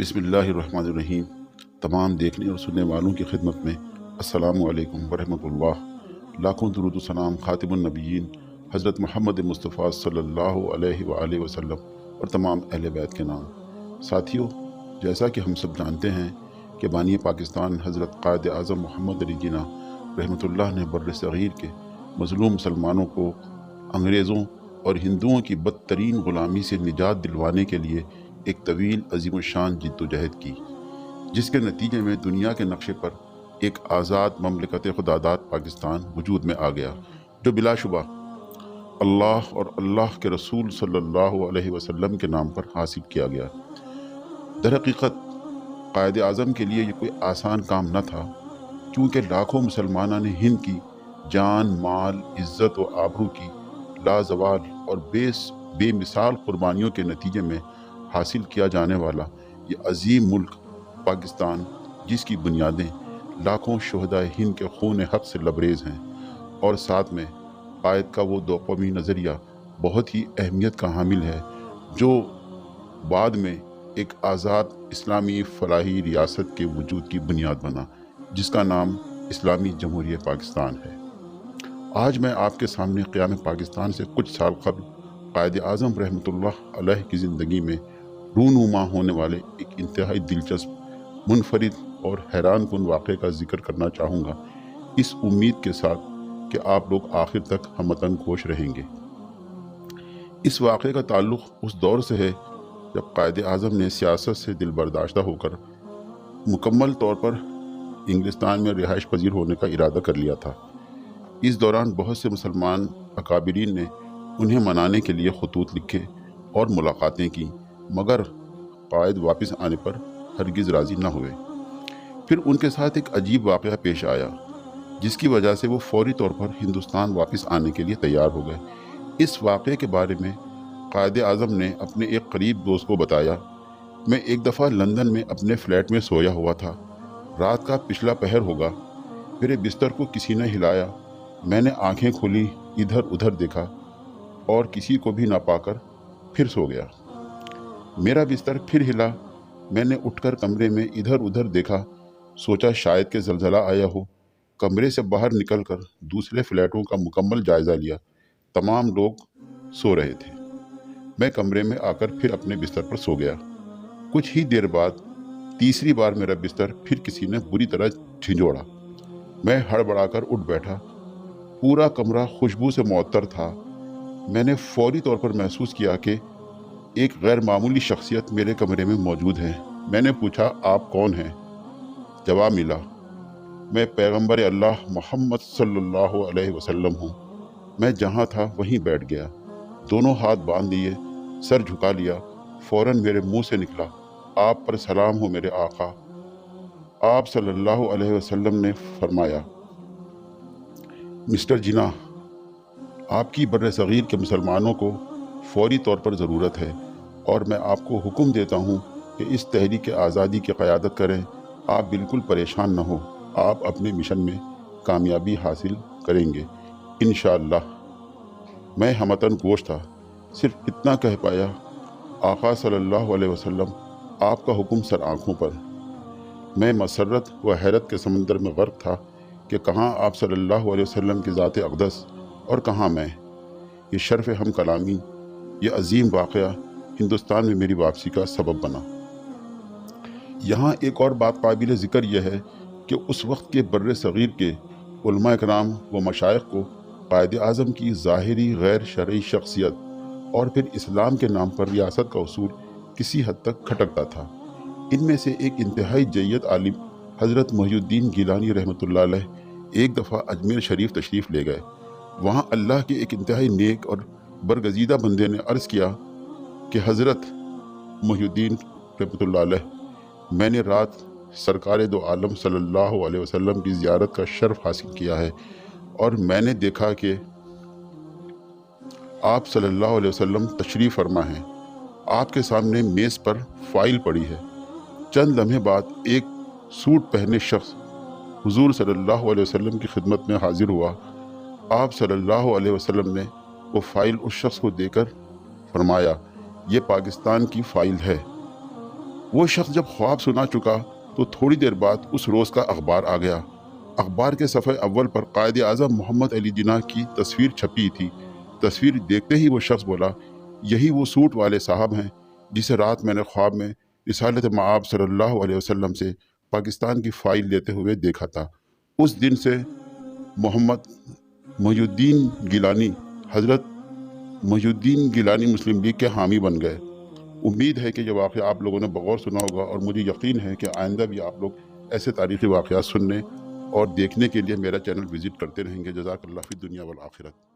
بسم اللہ الرحمن الرحیم۔ تمام دیکھنے اور سننے والوں کی خدمت میں السلام علیکم ورحمۃ اللہ۔ لاکھوں درود و سلام خاتم النبیین حضرت محمد مصطفیٰ صلی اللہ علیہ وآلہ وسلم اور تمام اہل بیت کے نام۔ ساتھیوں، جیسا کہ ہم سب جانتے ہیں کہ بانی پاکستان حضرت قائد اعظم محمد علی جناح رحمۃ اللہ نے بر صغیر کے مظلوم مسلمانوں کو انگریزوں اور ہندوؤں کی بدترین غلامی سے نجات دلوانے کے لیے ایک طویل عظیم الشان جد و جہد کی، جس کے نتیجے میں دنیا کے نقشے پر ایک آزاد مملکت خداداد پاکستان وجود میں آ گیا، جو بلا شبہ اللہ اور اللہ کے رسول صلی اللہ علیہ وسلم کے نام پر حاصل کیا گیا۔ در حقیقت قائد اعظم کے لیے یہ کوئی آسان کام نہ تھا، کیونکہ لاکھوں مسلمانوں نے ہند کی جان، مال، عزت و آبرو کی لازوال اور بے مثال قربانیوں کے نتیجے میں حاصل کیا جانے والا یہ عظیم ملک پاکستان، جس کی بنیادیں لاکھوں شہدائے ہند کے خون حق سے لبریز ہیں، اور ساتھ میں قائد کا وہ دو قومی نظریہ بہت ہی اہمیت کا حامل ہے، جو بعد میں ایک آزاد اسلامی فلاحی ریاست کے وجود کی بنیاد بنا، جس کا نام اسلامی جمہوریہ پاکستان ہے۔ آج میں آپ کے سامنے قیام پاکستان سے کچھ سال قبل قائد اعظم رحمۃ اللہ علیہ کی زندگی میں رونما ہونے والے ایک انتہائی دلچسپ، منفرد اور حیران کن واقعے کا ذکر کرنا چاہوں گا، اس امید کے ساتھ کہ آپ لوگ آخر تک ہم وطن گوش رہیں گے۔ اس واقعے کا تعلق اس دور سے ہے جب قائد اعظم نے سیاست سے دل برداشتہ ہو کر مکمل طور پر انگلستان میں رہائش پذیر ہونے کا ارادہ کر لیا تھا۔ اس دوران بہت سے مسلمان اکابرین نے انہیں منانے کے لیے خطوط لکھے اور ملاقاتیں کی، مگر قائد واپس آنے پر ہرگز راضی نہ ہوئے۔ پھر ان کے ساتھ ایک عجیب واقعہ پیش آیا، جس کی وجہ سے وہ فوری طور پر ہندوستان واپس آنے کے لیے تیار ہو گئے۔ اس واقعے کے بارے میں قائد اعظم نے اپنے ایک قریب دوست کو بتایا: میں ایک دفعہ لندن میں اپنے فلیٹ میں سویا ہوا تھا، رات کا پچھلا پہر ہوگا، میرے بستر کو کسی نے ہلایا، میں نے آنکھیں کھولی، ادھر ادھر دیکھا اور کسی کو بھی نہ پا کر پھر سو گیا۔ میرا بستر پھر ہلا، میں نے اٹھ کر کمرے میں ادھر ادھر دیکھا، سوچا شاید کہ زلزلہ آیا ہو۔ کمرے سے باہر نکل کر دوسرے فلیٹوں کا مکمل جائزہ لیا، تمام لوگ سو رہے تھے۔ میں کمرے میں آ کر پھر اپنے بستر پر سو گیا۔ کچھ ہی دیر بعد تیسری بار میرا بستر پھر کسی نے بری طرح جھنجھوڑا۔ میں ہڑبڑا کر اٹھ بیٹھا، پورا کمرہ خوشبو سے معطر تھا۔ میں نے فوری طور پر محسوس کیا کہ ایک غیر معمولی شخصیت میرے کمرے میں موجود ہے۔ میں نے پوچھا: آپ کون ہیں؟ جواب ملا: میں پیغمبر اللہ محمد صلی اللہ علیہ وسلم ہوں۔ میں جہاں تھا وہیں بیٹھ گیا، دونوں ہاتھ باندھ لیے، سر جھکا لیا۔ فوراً میرے منہ سے نکلا: آپ پر سلام ہو میرے آقا۔ آپ صلی اللہ علیہ وسلم نے فرمایا: مسٹر جناح، آپ کی بر صغیر کے مسلمانوں کو فوری طور پر ضرورت ہے، اور میں آپ کو حکم دیتا ہوں کہ اس تحریک آزادی کی قیادت کریں۔ آپ بالکل پریشان نہ ہو، آپ اپنے مشن میں کامیابی حاصل کریں گے انشاءاللہ۔ میں ہم وطن گوش تھا، صرف اتنا کہہ پایا: آقا صلی اللہ علیہ وسلم، آپ کا حکم سر آنکھوں پر۔ میں مسرت و حیرت کے سمندر میں غرق تھا کہ کہاں آپ صلی اللہ علیہ وسلم کی ذات اقدس اور کہاں میں۔ یہ شرف ہم کلامی، یہ عظیم واقعہ ہندوستان میں میری واپسی کا سبب بنا۔ یہاں ایک اور بات قابل ذکر یہ ہے کہ اس وقت کے بر صغیر کے علماء اکرام و مشائخ کو قائد اعظم کی ظاہری غیر شرعی شخصیت اور پھر اسلام کے نام پر ریاست کا اصول کسی حد تک کھٹکتا تھا۔ ان میں سے ایک انتہائی جید عالم حضرت محی الدین گیلانی رحمۃ اللہ علیہ ایک دفعہ اجمیر شریف تشریف لے گئے۔ وہاں اللہ کے ایک انتہائی نیک اور برگزیدہ بندے نے عرض کیا کہ حضرت محی الدین رحمۃ اللہ علیہ، میں نے رات سرکار دو عالم صلی اللہ علیہ وسلم کی زیارت کا شرف حاصل کیا ہے، اور میں نے دیکھا کہ آپ صلی اللہ علیہ وسلم تشریف فرما ہیں۔ آپ کے سامنے میز پر فائل پڑی ہے۔ چند لمحے بعد ایک سوٹ پہنے شخص حضور صلی اللہ علیہ وسلم کی خدمت میں حاضر ہوا۔ آپ صلی اللہ علیہ وسلم نے وہ فائل اس شخص کو دے کر فرمایا: یہ پاکستان کی فائل ہے۔ وہ شخص جب خواب سنا چکا تو تھوڑی دیر بعد اس روز کا اخبار آ گیا۔ اخبار کے صفحے اول پر قائد اعظم محمد علی جناح کی تصویر چھپی تھی۔ تصویر دیکھتے ہی وہ شخص بولا، یہی وہ سوٹ والے صاحب ہیں جسے رات میں نے خواب میں رسالت مآب صلی اللہ علیہ وسلم سے پاکستان کی فائل لیتے ہوئے دیکھا تھا۔ اس دن سے محمد محی الدین گیلانی حضرت محی الدین گیلانی مسلم لیگ کے حامی بن گئے۔ امید ہے کہ یہ واقعہ آپ لوگوں نے بغور سنا ہوگا، اور مجھے یقین ہے کہ آئندہ بھی آپ لوگ ایسے تاریخی واقعات سننے اور دیکھنے کے لیے میرا چینل وزٹ کرتے رہیں گے۔ جزاک اللہ فی الدنیا والآخرت۔